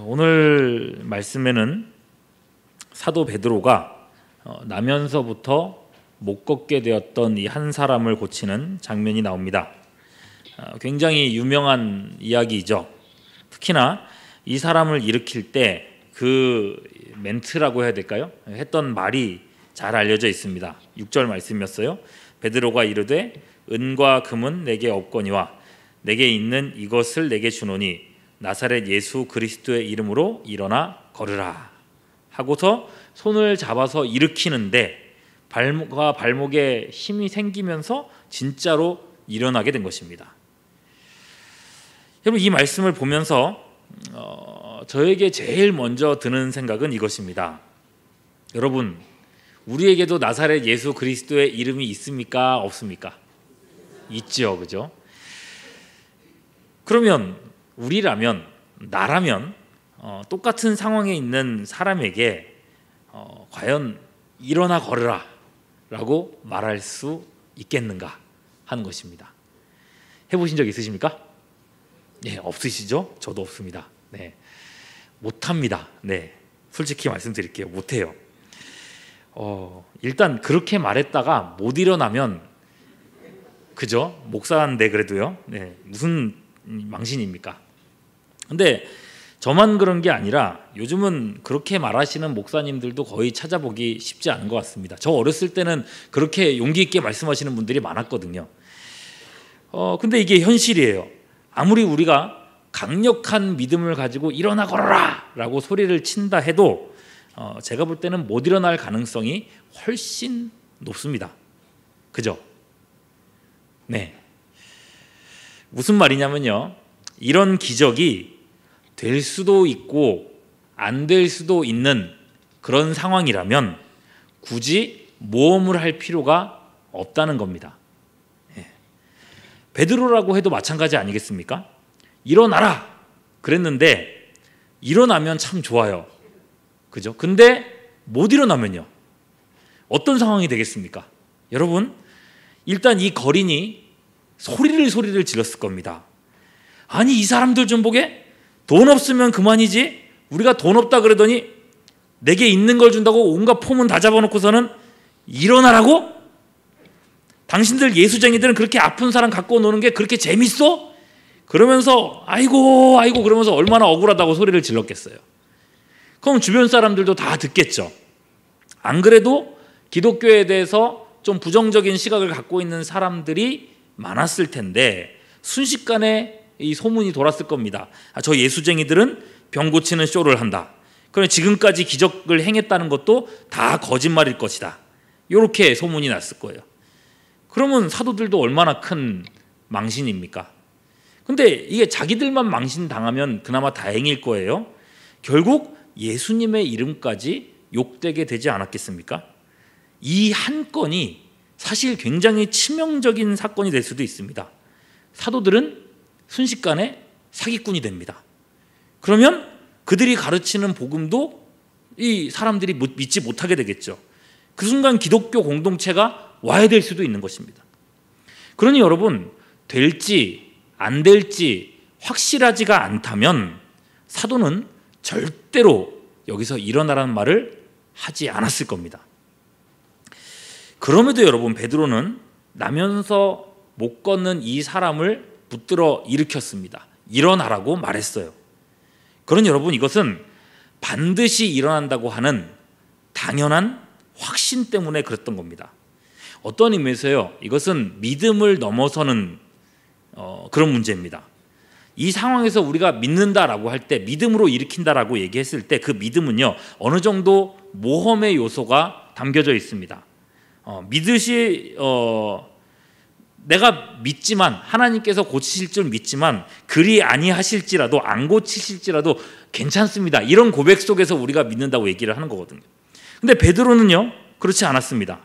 오늘 말씀에는 사도 베드로가 나면서부터 못 걷게 되었던 이 한 사람을 고치는 장면이 나옵니다. 굉장히 유명한 이야기이죠. 특히나 이 사람을 일으킬 때 그 멘트라고 해야 될까요? 했던 말이 잘 알려져 있습니다. 6절 말씀이었어요. 베드로가 이르되 은과 금은 내게 없거니와 내게 있는 이것을 내게 주노니 나사렛 예수 그리스도의 이름으로 일어나 걸으라 하고서 손을 잡아서 일으키는데 발목에 힘이 생기면서 진짜로 일어나게 된 것입니다. 여러분, 이 말씀을 보면서 저에게 제일 먼저 드는 생각은 이것입니다. 여러분, 우리에게도 나사렛 예수 그리스도의 이름이 있습니까? 없습니까? 있죠, 그죠? 그러면 우리라면, 나라면 똑같은 상황에 있는 사람에게 과연 일어나 걸으라 라고 말할 수 있겠는가 하는 것입니다. 해보신 적 있으십니까? 네, 없으시죠? 저도 없습니다. 네, 못합니다. 네, 솔직히 말씀드릴게요. 못해요. 일단 그렇게 말했다가 못 일어나면, 그죠? 목사인데 그래도요. 네, 무슨 망신입니까? 근데 저만 그런 게 아니라 요즘은 그렇게 말하시는 목사님들도 거의 찾아보기 쉽지 않은 것 같습니다. 저 어렸을 때는 그렇게 용기 있게 말씀하시는 분들이 많았거든요. 근데 이게 현실이에요. 아무리 우리가 강력한 믿음을 가지고 일어나 걸어라 라고 소리를 친다 해도 제가 볼 때는 못 일어날 가능성이 훨씬 높습니다. 그죠? 네. 무슨 말이냐면요, 이런 기적이 될 수도 있고 안 될 수도 있는 그런 상황이라면 굳이 모험을 할 필요가 없다는 겁니다. 베드로라고 해도 마찬가지 아니겠습니까? 일어나라 그랬는데 일어나면 참 좋아요. 그죠? 근데 못 일어나면요, 어떤 상황이 되겠습니까? 여러분, 일단 이 거린이 소리를 질렀을 겁니다. 아니, 이 사람들 좀 보게, 돈 없으면 그만이지, 우리가 돈 없다 그러더니 내게 있는 걸 준다고 온갖 포문 다 잡아놓고서는 일어나라고? 당신들 예수쟁이들은 그렇게 아픈 사람 갖고 노는 게 그렇게 재밌어? 그러면서 아이고 그러면서 얼마나 억울하다고 소리를 질렀겠어요. 그럼 주변 사람들도 다 듣겠죠. 안 그래도 기독교에 대해서 좀 부정적인 시각을 갖고 있는 사람들이 많았을 텐데 순식간에 이 소문이 돌았을 겁니다. 저 예수쟁이들은 병 고치는 쇼를 한다. 그럼 지금까지 기적을 행했다는 것도 다 거짓말일 것이다. 이렇게 소문이 났을 거예요. 그러면 사도들도 얼마나 큰 망신입니까? 근데 이게 자기들만 망신 당하면 그나마 다행일 거예요. 결국 예수님의 이름까지 욕되게 되지 않았겠습니까? 이 한 건이 사실 굉장히 치명적인 사건이 될 수도 있습니다. 사도들은 순식간에 사기꾼이 됩니다. 그러면 그들이 가르치는 복음도 이 사람들이 믿지 못하게 되겠죠. 그 순간 기독교 공동체가 와야 될 수도 있는 것입니다. 그러니 여러분, 될지 안 될지 확실하지가 않다면 사도는 절대로 여기서 일어나라는 말을 하지 않았을 겁니다. 그럼에도 여러분, 베드로는 나면서 못 걷는 이 사람을 붙들어 일으켰습니다. 일어나라고 말했어요. 그러니 여러분, 이것은 반드시 일어난다고 하는 당연한 확신 때문에 그랬던 겁니다. 어떤 의미에서요, 이것은 믿음을 넘어서는 그런 문제입니다. 이 상황에서 우리가 믿는다라고 할 때, 믿음으로 일으킨다라고 얘기했을 때 그 믿음은요, 어느 정도 모험의 요소가 담겨져 있습니다. 내가 믿지만, 하나님께서 고치실 줄 믿지만 그리 아니하실지라도, 안 고치실지라도 괜찮습니다. 이런 고백 속에서 우리가 믿는다고 얘기를 하는 거거든요. 근데 베드로는요, 그렇지 않았습니다.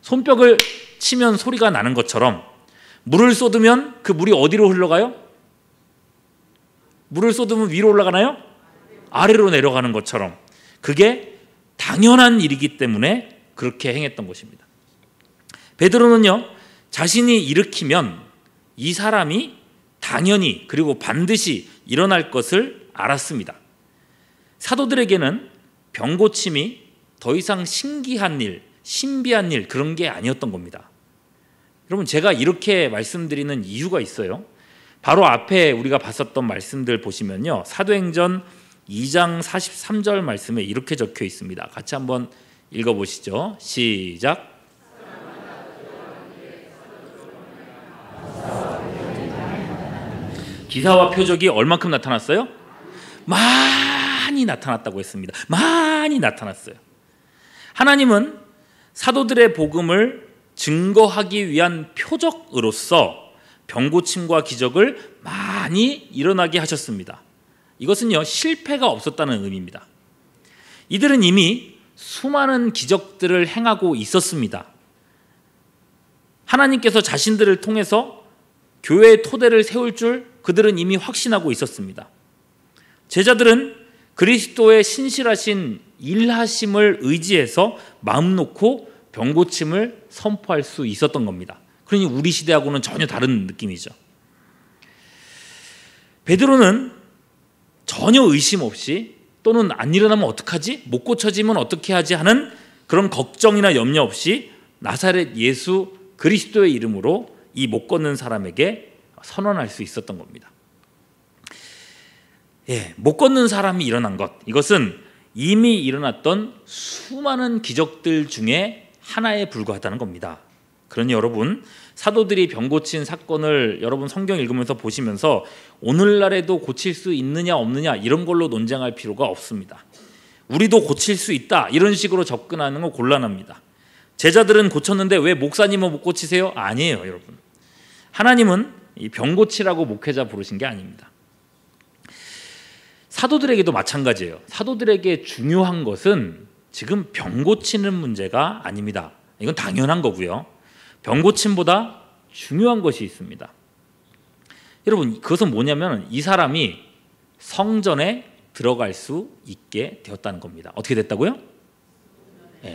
손뼉을 치면 소리가 나는 것처럼 물을 쏟으면 그 물이 어디로 흘러가요? 물을 쏟으면 위로 올라가나요? 아래로 내려가는 것처럼 그게 당연한 일이기 때문에 그렇게 행했던 것입니다. 베드로는요, 자신이 일으키면 이 사람이 당연히 그리고 반드시 일어날 것을 알았습니다. 사도들에게는 병고침이 더 이상 신기한 일, 신비한 일 그런 게 아니었던 겁니다. 여러분, 제가 이렇게 말씀드리는 이유가 있어요. 바로 앞에 우리가 봤었던 말씀들 보시면요, 사도행전 2장 43절 말씀에 이렇게 적혀 있습니다. 같이 한번 읽어보시죠. 시작. 기사와 표적이 얼만큼 나타났어요? 많이 나타났다고 했습니다. 많이 나타났어요. 하나님은 사도들의 복음을 증거하기 위한 표적으로서 병고침과 기적을 많이 일어나게 하셨습니다. 이것은요, 실패가 없었다는 의미입니다. 이들은 이미 수많은 기적들을 행하고 있었습니다. 하나님께서 자신들을 통해서 교회의 토대를 세울 줄 그들은 이미 확신하고 있었습니다. 제자들은 그리스도의 신실하신 일하심을 의지해서 마음 놓고 병고침을 선포할 수 있었던 겁니다. 그러니 우리 시대하고는 전혀 다른 느낌이죠. 베드로는 전혀 의심 없이, 또는 안 일어나면 어떡하지? 못 고쳐지면 어떻게 하지? 하는 그런 걱정이나 염려 없이 나사렛 예수 그리스도의 이름으로 이 못 걷는 사람에게 선언할 수 있었던 겁니다. 못 걷는 사람이 일어난 것, 이것은 이미 일어났던 수많은 기적들 중에 하나에 불과하다는 겁니다. 그러니 여러분, 사도들이 병 고친 사건을 여러분 성경 읽으면서 보시면서 오늘날에도 고칠 수 있느냐 없느냐 이런 걸로 논쟁할 필요가 없습니다. 우리도 고칠 수 있다 이런 식으로 접근하는 거 곤란합니다. 제자들은 고쳤는데 왜 목사님은 못 고치세요? 아니에요, 여러분. 하나님은 이 병 고치라고 목회자 부르신 게 아닙니다. 사도들에게도 마찬가지예요. 사도들에게 중요한 것은 지금 병 고치는 문제가 아닙니다. 이건 당연한 거고요. 병 고침보다 중요한 것이 있습니다. 여러분, 그것은 뭐냐면 이 사람이 성전에 들어갈 수 있게 되었다는 겁니다. 어떻게 됐다고요?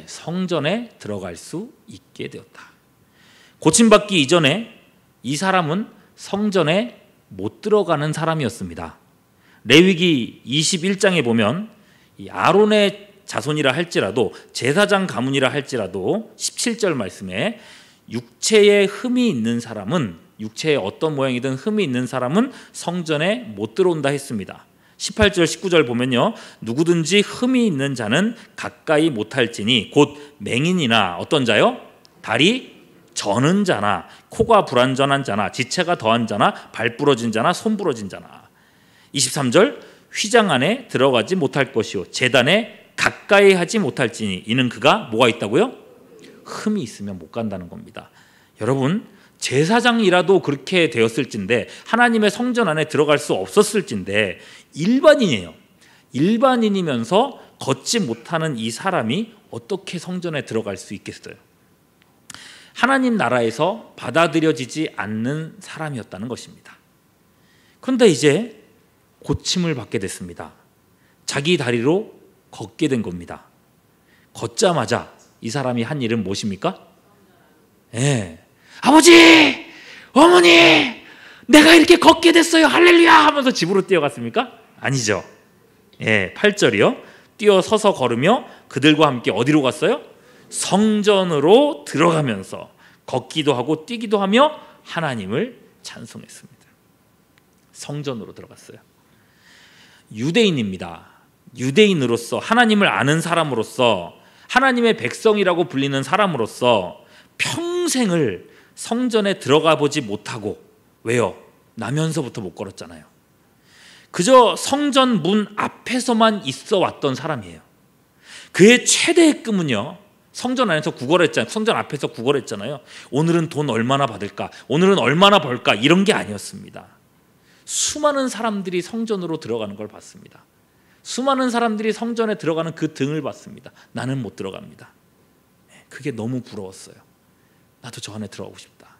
성전에 들어갈 수 있게 되었다. 고침받기 이전에 이 사람은 성전에 못 들어가는 사람이었습니다. 레위기 21장에 보면 이 아론의 자손이라 할지라도, 제사장 가문이라 할지라도 17절 말씀에 육체에 흠이 있는 사람은, 육체에 어떤 모양이든 흠이 있는 사람은 성전에 못 들어온다 했습니다. 18절 19절 보면요, 누구든지 흠이 있는 자는 가까이 못할지니 곧 맹인이나 어떤 자요? 다리 저는 자나 코가 불완전한 자나 지체가 더한 자나 발 부러진 자나 손 부러진 자나. 23절 휘장 안에 들어가지 못할 것이요 제단에 가까이 하지 못할지니 이는 그가 뭐가 있다고요? 흠이 있으면 못 간다는 겁니다. 여러분, 제사장이라도 그렇게 되었을진데, 하나님의 성전 안에 들어갈 수 없었을진데, 일반인이에요. 일반인이면서 걷지 못하는 이 사람이 어떻게 성전에 들어갈 수 있겠어요? 하나님 나라에서 받아들여지지 않는 사람이었다는 것입니다. 그런데 이제 고침을 받게 됐습니다. 자기 다리로 걷게 된 겁니다. 걷자마자 이 사람이 한 일은 무엇입니까? 아버지! 어머니! 내가 이렇게 걷게 됐어요. 할렐루야! 하면서 집으로 뛰어갔습니까? 아니죠. 8절이요. 뛰어서서 걸으며 그들과 함께 어디로 갔어요? 성전으로 들어가면서 걷기도 하고 뛰기도 하며 하나님을 찬송했습니다. 성전으로 들어갔어요. 유대인입니다. 유대인으로서, 하나님을 아는 사람으로서, 하나님의 백성이라고 불리는 사람으로서 평생을 성전에 들어가 보지 못하고, 왜요? 나면서부터 못 걸었잖아요. 그저 성전 문 앞에서만 있어 왔던 사람이에요. 그의 최대의 꿈은요, 성전 안에서 구걸했잖아요. 성전 앞에서 구걸했잖아요. 오늘은 돈 얼마나 받을까? 오늘은 얼마나 벌까? 이런 게 아니었습니다. 수많은 사람들이 성전으로 들어가는 걸 봤습니다. 수많은 사람들이 성전에 들어가는 그 등을 봤습니다. 나는 못 들어갑니다. 그게 너무 부러웠어요. 나도 저 안에 들어가고 싶다.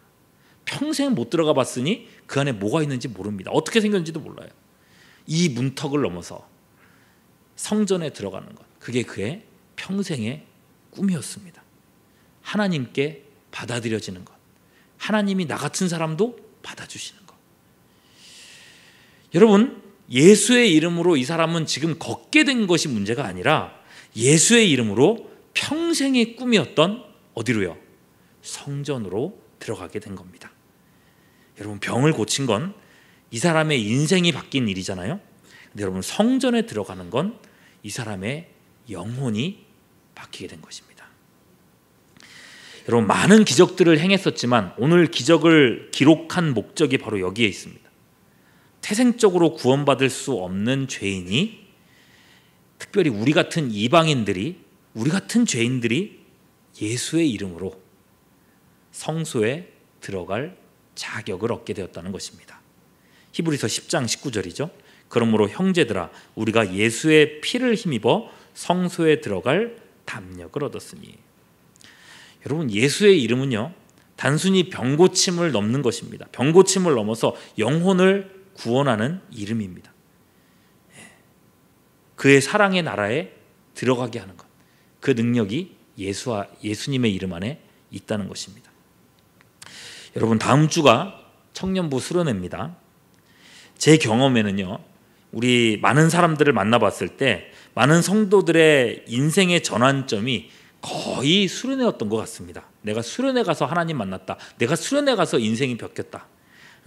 평생 못 들어가 봤으니 그 안에 뭐가 있는지 모릅니다. 어떻게 생겼는지도 몰라요. 이 문턱을 넘어서 성전에 들어가는 것, 그게 그의 평생의 꿈이었습니다. 하나님께 받아들여지는 것, 하나님이 나 같은 사람도 받아주시는 것. 여러분, 예수의 이름으로 이 사람은 지금 걷게 된 것이 문제가 아니라 예수의 이름으로 평생의 꿈이었던 어디로요? 성전으로 들어가게 된 겁니다. 여러분, 병을 고친 건 이 사람의 인생이 바뀐 일이잖아요. 근데 여러분, 성전에 들어가는 건 이 사람의 영혼이 바뀌게 된 것입니다. 여러분, 많은 기적들을 행했었지만 오늘 기적을 기록한 목적이 바로 여기에 있습니다. 태생적으로 구원받을 수 없는 죄인이, 특별히 우리 같은 이방인들이, 우리 같은 죄인들이 예수의 이름으로 성소에 들어갈 자격을 얻게 되었다는 것입니다. 히브리서 10장 19절이죠. 그러므로 형제들아, 우리가 예수의 피를 힘입어 성소에 들어갈 담력을 얻었으니. 여러분, 예수의 이름은요, 단순히 병고침을 넘는 것입니다. 병고침을 넘어서 영혼을 구원하는 이름입니다. 그의 사랑의 나라에 들어가게 하는 것, 그 능력이 예수님의 이름 안에 있다는 것입니다. 여러분, 다음 주가 청년부 수련회입니다. 제 경험에는요, 우리 많은 사람들을 만나봤을 때 많은 성도들의 인생의 전환점이 거의 수련회였던 것 같습니다. 내가 수련회 가서 하나님 만났다. 내가 수련회 가서 인생이 바뀌었다.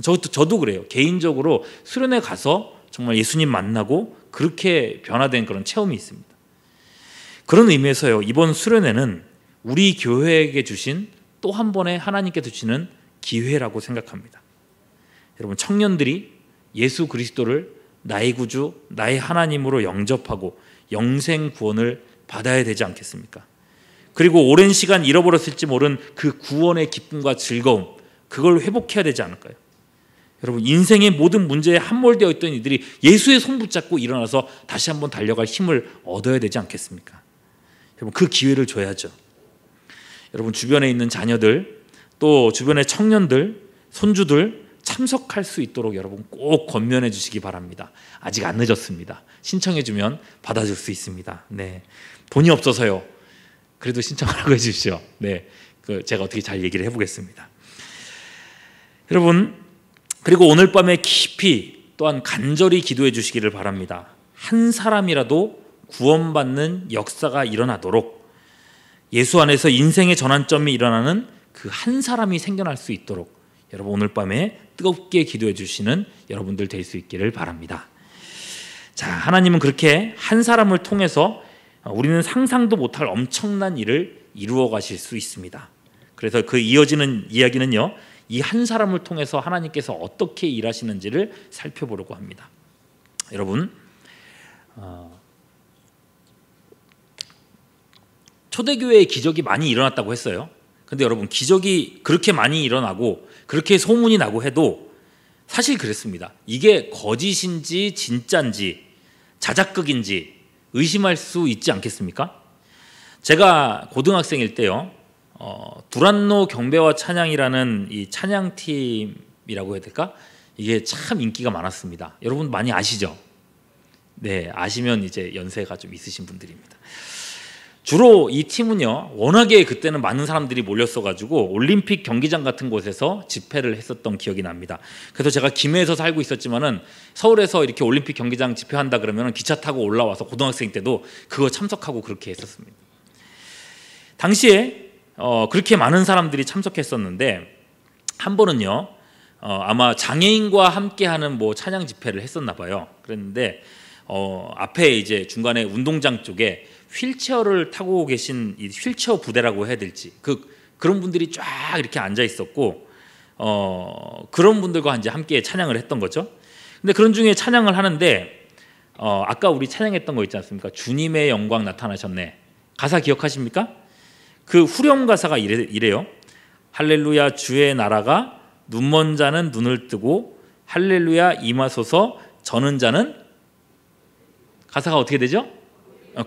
저도 그래요. 개인적으로 수련회 가서 정말 예수님 만나고 그렇게 변화된 그런 체험이 있습니다. 그런 의미에서요, 이번 수련회는 우리 교회에게 주신 또 한 번의 하나님께서 주시는 기회라고 생각합니다. 여러분, 청년들이 예수 그리스도를 나의 구주, 나의 하나님으로 영접하고 영생 구원을 받아야 되지 않겠습니까? 그리고 오랜 시간 잃어버렸을지 모른 그 구원의 기쁨과 즐거움, 그걸 회복해야 되지 않을까요? 여러분, 인생의 모든 문제에 함몰되어 있던 이들이 예수의 손 붙잡고 일어나서 다시 한번 달려갈 힘을 얻어야 되지 않겠습니까? 여러분, 그 기회를 줘야죠. 여러분, 주변에 있는 자녀들, 또 주변의 청년들, 손주들 참석할 수 있도록 여러분 꼭 권면해 주시기 바랍니다. 아직 안 늦었습니다. 신청해 주면 받아줄 수 있습니다. 네, 돈이 없어서요. 그래도 신청하라고 해주십시오. 네, 제가 어떻게 잘 얘기를 해보겠습니다. 여러분, 그리고 오늘 밤에 깊이 또한 간절히 기도해 주시기를 바랍니다. 한 사람이라도 구원받는 역사가 일어나도록, 예수 안에서 인생의 전환점이 일어나는 그 한 사람이 생겨날 수 있도록 여러분 오늘 밤에 뜨겁게 기도해 주시는 여러분들 될 수 있기를 바랍니다. 자, 하나님은 그렇게 한 사람을 통해서 우리는 상상도 못할 엄청난 일을 이루어 가실 수 있습니다. 그래서 그 이어지는 이야기는요, 이 한 사람을 통해서 하나님께서 어떻게 일하시는지를 살펴보려고 합니다. 여러분, 초대교회에 기적이 많이 일어났다고 했어요. 근데 여러분, 기적이 그렇게 많이 일어나고 그렇게 소문이 나고 해도 사실 그랬습니다. 이게 거짓인지 진짜인지 자작극인지 의심할 수 있지 않겠습니까? 제가 고등학생일 때요, 두란노 경배와 찬양이라는 이 찬양팀이라고 해야 될까? 이게 참 인기가 많았습니다. 여러분 많이 아시죠? 네, 아시면 이제 연세가 좀 있으신 분들입니다. 주로 이 팀은요, 워낙에 그때는 많은 사람들이 몰렸어가지고 올림픽 경기장 같은 곳에서 집회를 했었던 기억이 납니다. 그래서 제가 김해에서 살고 있었지만은 서울에서 이렇게 올림픽 경기장 집회한다 그러면 기차 타고 올라와서 고등학생 때도 그거 참석하고 그렇게 했었습니다. 당시에 그렇게 많은 사람들이 참석했었는데 한 번은요, 아마 장애인과 함께하는 뭐 찬양 집회를 했었나 봐요. 그랬는데 앞에 이제 중간에 운동장 쪽에 휠체어를 타고 계신 이 휠체어 부대라고 해야 될지 그런 분들이 쫙 이렇게 앉아 있었고 그런 분들과 이제 함께 찬양을 했던 거죠. 근데 그런 중에 찬양을 하는데 아까 우리 찬양했던 거 있지 않습니까? 주님의 영광 나타나셨네. 가사 기억하십니까? 그 후렴 가사가 이래요. 할렐루야 주의 나라가 눈먼 자는 눈을 뜨고 할렐루야 임하소서 저는 자는 가사가 어떻게 되죠?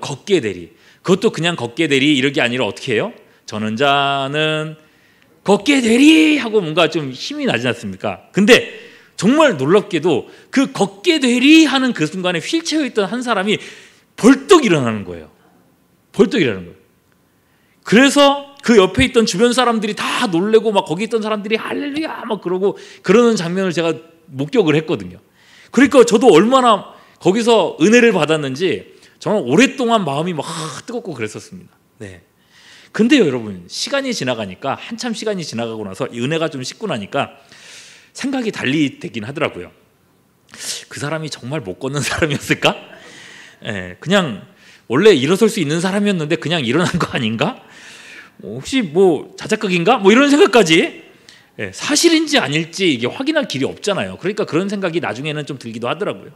걷게 되리. 그것도 그냥 걷게 되리 이런 게 아니라 어떻게 해요? 저는 자는 걷게 되리 하고 뭔가 좀 힘이 나지 않습니까? 근데 정말 놀랍게도 그 걷게 되리 하는 그 순간에 휠체어에 있던 한 사람이 벌떡 일어나는 거예요. 벌떡 일어나는 거예요. 그래서 그 옆에 있던 주변 사람들이 다 놀래고 막 거기 있던 사람들이 할렐루야 막 그러고 그러는 장면을 제가 목격을 했거든요. 그러니까 저도 얼마나 거기서 은혜를 받았는지 정말 오랫동안 마음이 막 뜨겁고 그랬었습니다. 네. 근데요, 여러분, 시간이 지나가니까, 한참 시간이 지나가고 나서 이 은혜가 좀 식고 나니까 생각이 달리 되긴 하더라고요. 그 사람이 정말 못 걷는 사람이었을까? 예, 그냥 원래 일어설 수 있는 사람이었는데 그냥 일어난 거 아닌가? 혹시 뭐 자작극인가? 뭐 이런 생각까지, 예, 사실인지 아닐지 이게 확인할 길이 없잖아요. 그러니까 그런 생각이 나중에는 좀 들기도 하더라고요.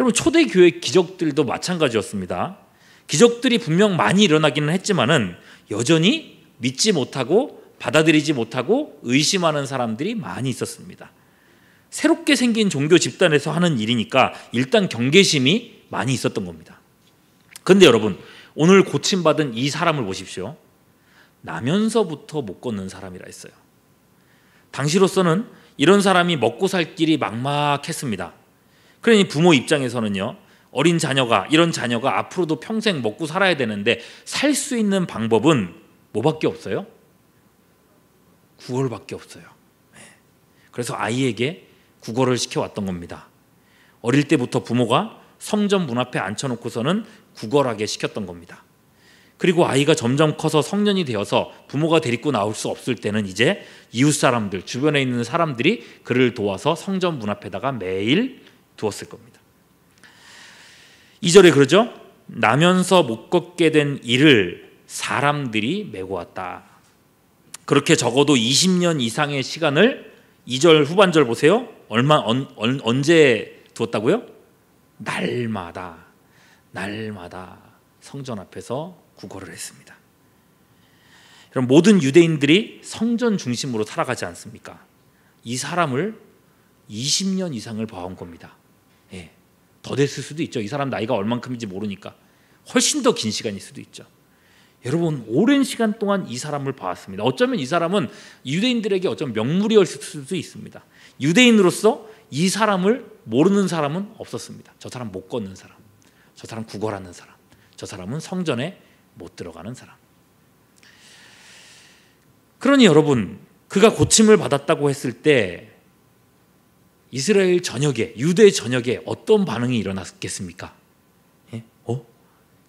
여러분, 초대교회 기적들도 마찬가지였습니다. 기적들이 분명 많이 일어나기는 했지만은 여전히 믿지 못하고 받아들이지 못하고 의심하는 사람들이 많이 있었습니다. 새롭게 생긴 종교 집단에서 하는 일이니까 일단 경계심이 많이 있었던 겁니다. 그런데 여러분, 오늘 고침받은 이 사람을 보십시오. 나면서부터 못 걷는 사람이라 했어요. 당시로서는 이런 사람이 먹고 살 길이 막막했습니다. 그러니 부모 입장에서는요, 어린 자녀가, 이런 자녀가 앞으로도 평생 먹고 살아야 되는데 살 수 있는 방법은 뭐밖에 없어요? 구걸밖에 없어요. 그래서 아이에게 구걸을 시켜왔던 겁니다. 어릴 때부터 부모가 성전 문 앞에 앉혀놓고서는 구걸하게 시켰던 겁니다. 그리고 아이가 점점 커서 성년이 되어서 부모가 데리고 나올 수 없을 때는 이제 이웃 사람들, 주변에 있는 사람들이 그를 도와서 성전 문 앞에다가 매일 두었을 겁니다. 2절에 그러죠. 나면서 못 걷게 된 이를 사람들이 메고 왔다. 그렇게 적어도 20년 이상의 시간을 2절 후반절 보세요. 언제 두었다고요? 날마다 성전 앞에서 구걸을 했습니다. 여러분, 모든 유대인들이 성전 중심으로 살아가지 않습니까? 이 사람을 20년 이상을 봐온 겁니다. 예, 더 됐을 수도 있죠. 이 사람 나이가 얼만큼인지 모르니까 훨씬 더 긴 시간일 수도 있죠. 여러분, 오랜 시간 동안 이 사람을 봐왔습니다. 어쩌면 이 사람은 유대인들에게 어쩌면 명물이었을 수도 있습니다. 유대인으로서 이 사람을 모르는 사람은 없었습니다. 저 사람 못 걷는 사람, 저 사람 구걸하는 사람, 저 사람은 성전에 못 들어가는 사람. 그러니 여러분, 그가 고침을 받았다고 했을 때 이스라엘 전역에, 유대 전역에 어떤 반응이 일어났겠습니까? 예?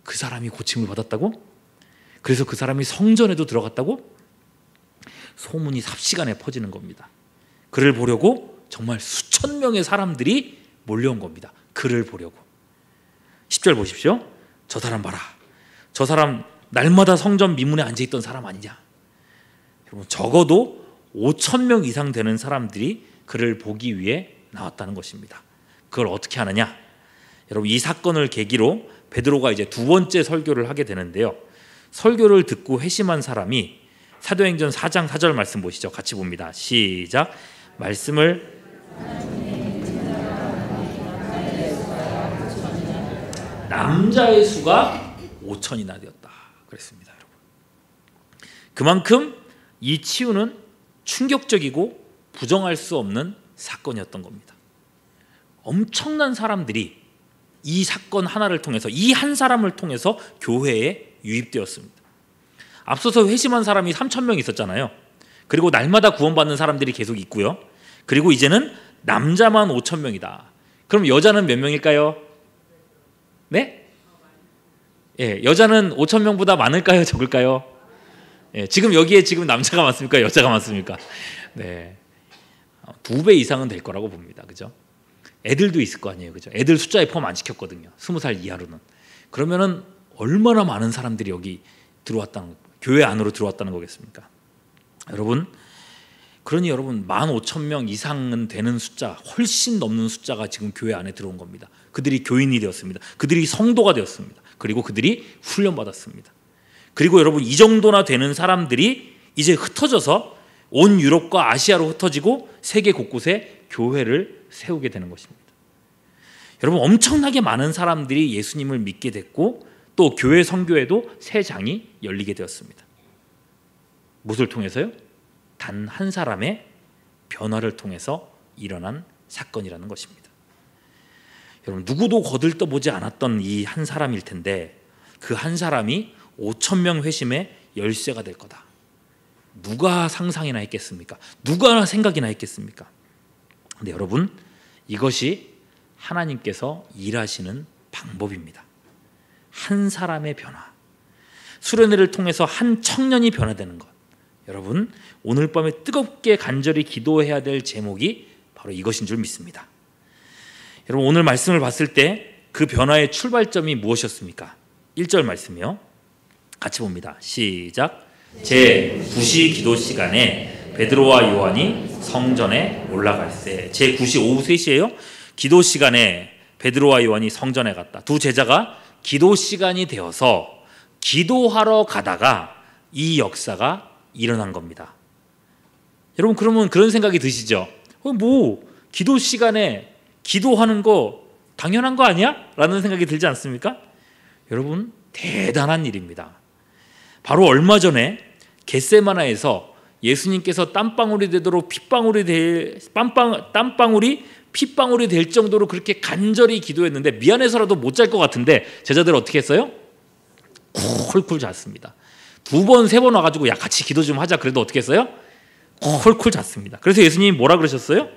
그 사람이 고침을 받았다고? 그래서 그 사람이 성전에도 들어갔다고? 소문이 삽시간에 퍼지는 겁니다. 그를 보려고 정말 수천 명의 사람들이 몰려온 겁니다. 그를 보려고. 10절 보십시오. 저 사람 봐라. 저 사람 날마다 성전 미문에 앉아있던 사람 아니냐. 여러분, 적어도 5천 명 이상 되는 사람들이 그를 보기 위해 나왔다는 것입니다. 그걸 어떻게 하느냐? 여러분, 이 사건을 계기로 베드로가 이제 두 번째 설교를 하게 되는데요. 설교를 듣고 회심한 사람이 사도행전 4장 4절 말씀 보시죠. 같이 봅니다. 시작. 말씀을 남자의 수가 5천이나 되었다. 그랬습니다, 여러분. 그만큼 이 치유는 충격적이고 부정할 수 없는 사건이었던 겁니다. 엄청난 사람들이 이 사건 하나를 통해서, 이 한 사람을 통해서 교회에 유입되었습니다. 앞서서 회심한 사람이 3천 명 있었잖아요. 그리고 날마다 구원받는 사람들이 계속 있고요. 그리고 이제는 남자만 5천 명이다. 그럼 여자는 몇 명일까요? 네? 예, 여자는 5천 명보다 많을까요? 적을까요? 예, 지금 여기에 지금 남자가 많습니까? 여자가 많습니까? 네, 2배 이상은 될 거라고 봅니다. 그죠? 애들도 있을 거 아니에요. 그죠? 애들 숫자에 포함 안 시켰거든요. 20살 이하로는. 그러면은 얼마나 많은 사람들이 여기 들어왔다는, 교회 안으로 들어왔다는 거겠습니까? 여러분, 그러니 여러분 15,000명 이상은 되는 숫자, 훨씬 넘는 숫자가 지금 교회 안에 들어온 겁니다. 그들이 교인이 되었습니다. 그들이 성도가 되었습니다. 그리고 그들이 훈련받았습니다. 그리고 여러분, 이 정도나 되는 사람들이 이제 흩어져서 온 유럽과 아시아로 흩어지고 세계 곳곳에 교회를 세우게 되는 것입니다. 여러분, 엄청나게 많은 사람들이 예수님을 믿게 됐고 또 교회 선교에도 새 장이 열리게 되었습니다. 무엇을 통해서요? 단 한 사람의 변화를 통해서 일어난 사건이라는 것입니다. 여러분, 누구도 거들떠보지 않았던 이 한 사람일 텐데 그 한 사람이 5,000명 회심의 열쇠가 될 거다. 누가 상상이나 했겠습니까? 누가 생각이나 했겠습니까? 근데 여러분, 이것이 하나님께서 일하시는 방법입니다. 한 사람의 변화, 수련회를 통해서 한 청년이 변화되는 것. 여러분, 오늘 밤에 뜨겁게 간절히 기도해야 될 제목이 바로 이것인 줄 믿습니다. 여러분, 오늘 말씀을 봤을 때 그 변화의 출발점이 무엇이었습니까? 1절 말씀이요. 같이 봅니다. 시작. 제9시 기도 시간에 베드로와 요한이 성전에 올라갈세. 제9시 오후 3시예요. 기도 시간에 베드로와 요한이 성전에 갔다. 두 제자가 기도 시간이 되어서 기도하러 가다가 이 역사가 일어난 겁니다. 여러분, 그러면 그런 생각이 드시죠? 기도 시간에 기도하는 거 당연한 거 아니야? 라는 생각이 들지 않습니까? 여러분, 대단한 일입니다. 바로 얼마 전에 겟세마나에서 예수님께서 땀방울이 되도록 핏방울이 될 정도로 그렇게 간절히 기도했는데 미안해서라도 못 잘 것 같은데 제자들 어떻게 했어요? 콜콜 잤습니다. 2번, 3번 와가지고 야 같이 기도 좀 하자. 그래도 어떻게 했어요? 콜콜 잤습니다. 그래서 예수님이 뭐라 그러셨어요?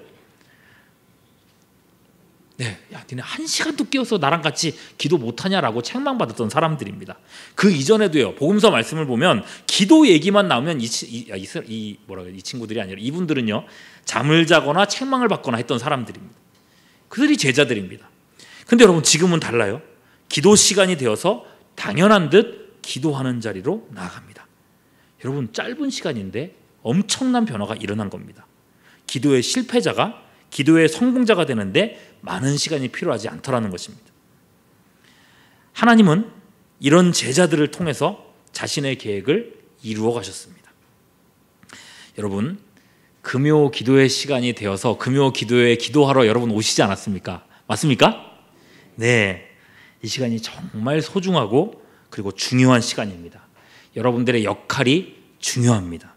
네, 야 니네 1시간도 깨워서 나랑 같이 기도 못하냐라고 책망받았던 사람들입니다. 그 이전에도요, 복음서 말씀을 보면 기도 얘기만 나오면 이 친구들이 아니라 이분들은요 잠을 자거나 책망을 받거나 했던 사람들입니다. 그들이 제자들입니다. 근데 여러분, 지금은 달라요. 기도 시간이 되어서 당연한 듯 기도하는 자리로 나아갑니다. 여러분, 짧은 시간인데 엄청난 변화가 일어난 겁니다. 기도의 실패자가 기도의 성공자가 되는데 많은 시간이 필요하지 않더라는 것입니다. 하나님은 이런 제자들을 통해서 자신의 계획을 이루어 가셨습니다. 여러분, 금요 기도의 시간이 되어서 금요 기도에 기도하러 여러분 오시지 않았습니까? 맞습니까? 네, 이 시간이 정말 소중하고 그리고 중요한 시간입니다. 여러분들의 역할이 중요합니다.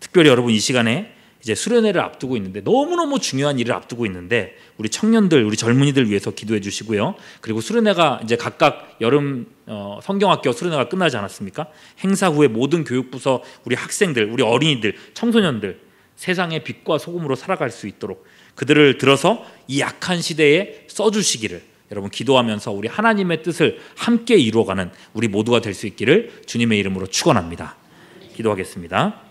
특별히 여러분, 이 시간에 이제 수련회를 앞두고 있는데 너무너무 중요한 일을 앞두고 있는데 우리 청년들, 우리 젊은이들 위해서 기도해 주시고요. 그리고 수련회가 이제 각각 여름 성경학교 수련회가 끝나지 않았습니까? 행사 후에 모든 교육부서 우리 학생들, 우리 어린이들, 청소년들 세상의 빛과 소금으로 살아갈 수 있도록 그들을 들어서 이 약한 시대에 써주시기를 여러분 기도하면서 우리 하나님의 뜻을 함께 이루어가는 우리 모두가 될 수 있기를 주님의 이름으로 축원합니다. 기도하겠습니다.